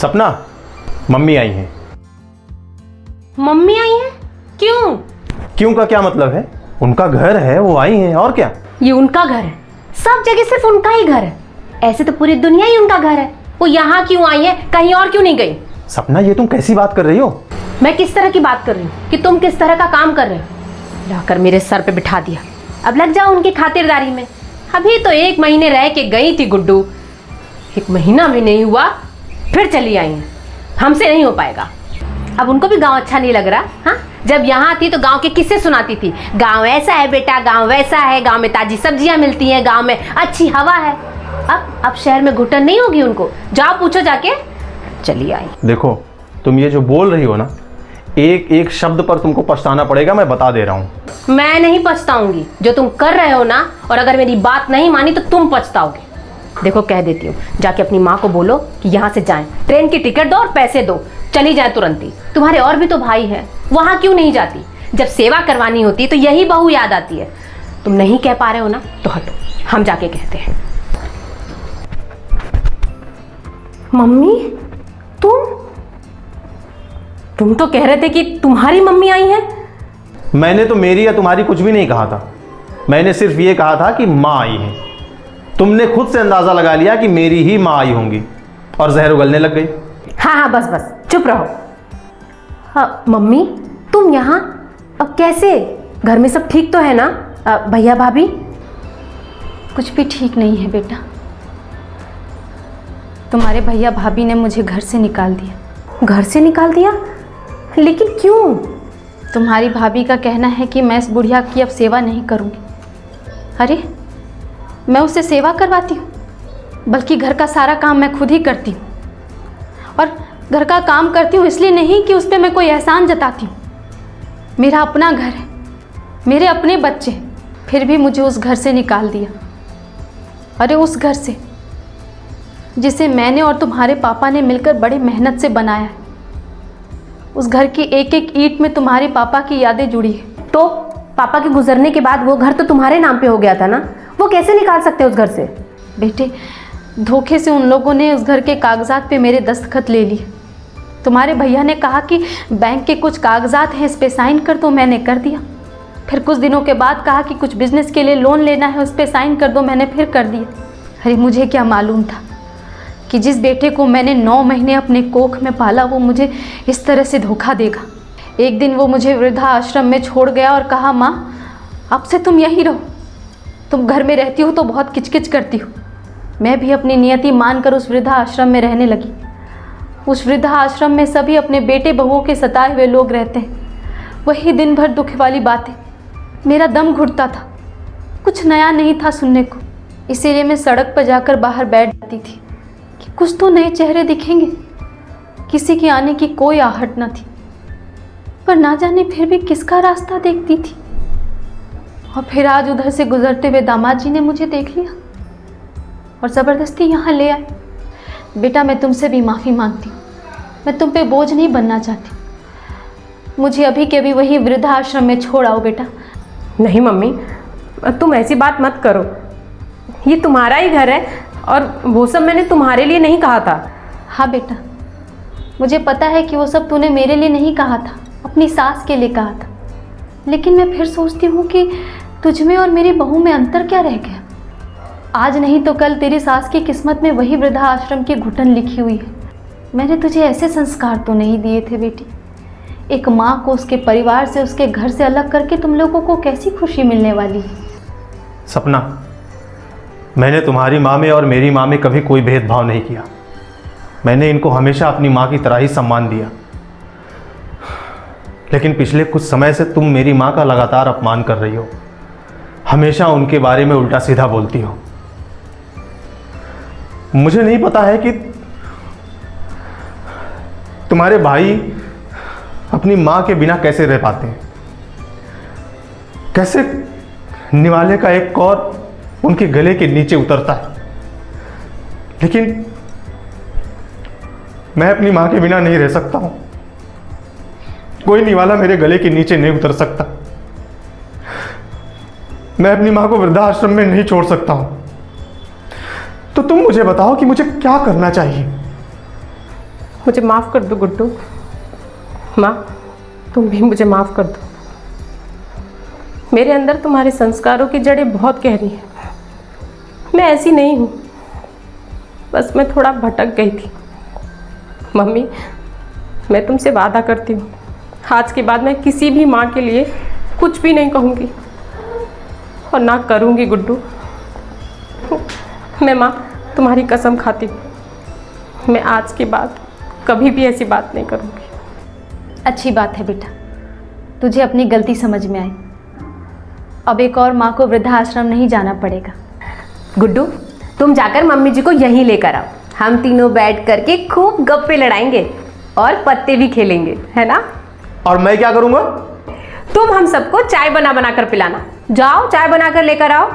सपना, मम्मी आई हैं। मम्मी आई हैं? क्यों? क्यों का क्या मतलब है? उनका घर है, वो आई हैं, और क्या। ये उनका घर है, सब जगह सिर्फ उनका ही घर है। ऐसे तो पूरी दुनिया ही उनका घर है। वो यहाँ क्यों आई है, कहीं और क्यों नहीं गई? सपना, ये तुम कैसी बात कर रही हो? मैं किस तरह की बात कर रही हूँ कि तुम किस तरह का काम कर रहे हो? लाकर मेरे सर पे बिठा दिया, अब लग जाओ उनकी खातिरदारी में। अभी तो 1 महीने रह के गई थी गुड्डू, 1 महीना भी नहीं हुआ फिर चली आई हैं। हमसे नहीं हो पाएगा। अब उनको भी गांव अच्छा नहीं लग रहा। हाँ, जब यहाँ थी तो गांव के किस्से सुनाती थी, गांव ऐसा है बेटा, गांव वैसा है, गांव में ताजी सब्जियां मिलती हैं, गांव में अच्छी हवा है। अब शहर में घुटन नहीं होगी उनको। जाओ पूछो जाके। चली आई। देखो, तुम ये जो बोल रही हो ना, एक एक शब्द पर तुमको पछताना पड़ेगा, मैं बता दे रहा हूँ। मैं नहीं पछताऊंगी जो तुम कर रहे हो ना, और अगर मेरी बात नहीं मानी तो तुम पछताओगे। देखो, कह देती हूँ, जाके अपनी माँ को बोलो कि यहाँ से जाएं, ट्रेन की टिकट दो और पैसे दो, चली जाए तुरंत ही। तुम्हारे और भी तो भाई हैं, वहाँ क्यों नहीं जाती? जब सेवा करवानी होती तो यही बहू याद आती है। तुम नहीं कह पा रहे हो ना, तो हटो, हम जाके कहते हैं। मम्मी, तुम तो कह रहे थे कि तुम्हारी मम्मी आई है। मैंने तो मेरी या तुम्हारी कुछ भी नहीं कहा था। मैंने सिर्फ ये कहा था कि माँ आई है। तुमने खुद से अंदाजा लगा लिया कि मेरी ही माँ आई होंगी और जहर उगलने लग गई। हाँ, बस चुप रहो। हाँ मम्मी, तुम यहाँ अब कैसे? घर में सब ठीक तो है ना? भैया भाभी? कुछ भी ठीक नहीं है बेटा। तुम्हारे भैया भाभी ने मुझे घर से निकाल दिया। घर से निकाल दिया? लेकिन क्यों? तुम्हारी भाभी का कहना है कि मैं इस बुढ़िया की अब सेवा नहीं करूँगी। अरे, मैं उससे सेवा करवाती हूँ, बल्कि घर का सारा काम मैं खुद ही करती हूँ। और घर का काम करती हूँ इसलिए नहीं कि उस पर मैं कोई एहसान जताती हूँ। मेरा अपना घर है, मेरे अपने बच्चे, फिर भी मुझे उस घर से निकाल दिया। अरे, उस घर से जिसे मैंने और तुम्हारे पापा ने मिलकर बड़ी मेहनत से बनाया है। उस घर की एक एक ईंट में तुम्हारे पापा की यादें जुड़ी है। तो पापा के गुजरने के बाद वो घर तो तुम्हारे नाम पे हो गया था ना, वो कैसे निकाल सकते उस घर से? बेटे, धोखे से उन लोगों ने उस घर के कागजात पे मेरे दस्तखत ले लिए। तुम्हारे भैया ने कहा कि बैंक के कुछ कागजात हैं, इस पे साइन कर दो, मैंने कर दिया। फिर कुछ दिनों के बाद कहा कि कुछ बिजनेस के लिए लोन लेना है, उस पे साइन कर दो, मैंने फिर कर दिया। अरे, मुझे क्या मालूम था कि जिस बेटे को मैंने 9 महीने अपने कोख में पाला वो मुझे इस तरह से धोखा देगा। एक दिन वो मुझे वृद्धा आश्रम में छोड़ गया और कहा, माँ, अब से तुम यहीं रहो। तुम घर में रहती हो तो बहुत किचकिच करती हो। मैं भी अपनी नियति मानकर उस वृद्धा आश्रम में रहने लगी। उस वृद्धा आश्रम में सभी अपने बेटे बहुओं के सताए हुए लोग रहते हैं। वही दिन भर दुख वाली बातें। मेरा दम घुटता था, कुछ नया नहीं था सुनने को। इसीलिए मैं सड़क पर जाकर बाहर बैठ जाती थी कि कुछ तो नए चेहरे दिखेंगे। किसी की आने की कोई आहट न थी, पर ना जाने फिर भी किसका रास्ता देखती थी। और फिर आज उधर से गुजरते हुए दामाद जी ने मुझे देख लिया और ज़बरदस्ती यहाँ ले आए। बेटा, मैं तुमसे भी माफ़ी मांगती हूँ। मैं तुम पे बोझ नहीं बनना चाहती। मुझे अभी के अभी वही वृद्धाश्रम में छोड़ आओ बेटा। नहीं मम्मी, तुम ऐसी बात मत करो। ये तुम्हारा ही घर है और वो सब मैंने तुम्हारे लिए नहीं कहा था। हाँ बेटा, मुझे पता है कि वो सब तूने मेरे लिए नहीं कहा था, अपनी सास के लिए कहा था। लेकिन मैं फिर सोचती हूँ कि तुझ में और मेरी बहू में अंतर क्या रह गया? आज नहीं तो कल तेरी सास की किस्मत में वही वृद्धा आश्रम की घुटन लिखी हुई है। मैंने तुझे ऐसे संस्कार तो नहीं दिए थे बेटी। एक माँ को उसके परिवार से, उसके घर से अलग करके तुम लोगों को कैसी खुशी मिलने वाली है? सपना, मैंने तुम्हारी माँ में और मेरी माँ में कभी कोई भेदभाव नहीं किया। मैंने इनको हमेशा अपनी माँ की तरह ही सम्मान दिया। लेकिन पिछले कुछ समय से तुम मेरी माँ का लगातार अपमान कर रही हो। हमेशा उनके बारे में उल्टा सीधा बोलती हो। मुझे नहीं पता है कि तुम्हारे भाई अपनी माँ के बिना कैसे रह पाते हैं, कैसे निवाले का एक कौर उनके गले के नीचे उतरता है। लेकिन मैं अपनी माँ के बिना नहीं रह सकता हूं। कोई निवाला मेरे गले के नीचे नहीं उतर सकता। मैं अपनी माँ को वृद्धाश्रम में नहीं छोड़ सकता हूं। तो तुम मुझे बताओ कि मुझे क्या करना चाहिए। मुझे माफ़ कर दो गुड्डू। माँ, तुम भी मुझे माफ़ कर दो। मेरे अंदर तुम्हारे संस्कारों की जड़ें बहुत गहरी हैं। मैं ऐसी नहीं हूँ, बस मैं थोड़ा भटक गई थी। मम्मी, मैं तुमसे वादा करती हूँ, आज के बाद मैं किसी भी माँ के लिए कुछ भी नहीं कहूँगी और ना करूँगी गुड्डू। मैं माँ तुम्हारी कसम खाती हूँ, मैं आज के बाद कभी भी ऐसी बात नहीं करूँगी। अच्छी बात है बेटा, तुझे अपनी गलती समझ में आई। अब एक और माँ को वृद्धाश्रम नहीं जाना पड़ेगा। गुड्डू, तुम जाकर मम्मी जी को यहीं लेकर आओ। हम तीनों बैठ करके खूब गप्पे लड़ाएंगे और पत्ते भी खेलेंगे, है ना? और मैं क्या करूँगा? तुम हम सबको चाय बना बना कर पिलाना। जाओ, चाय बना कर लेकर आओ।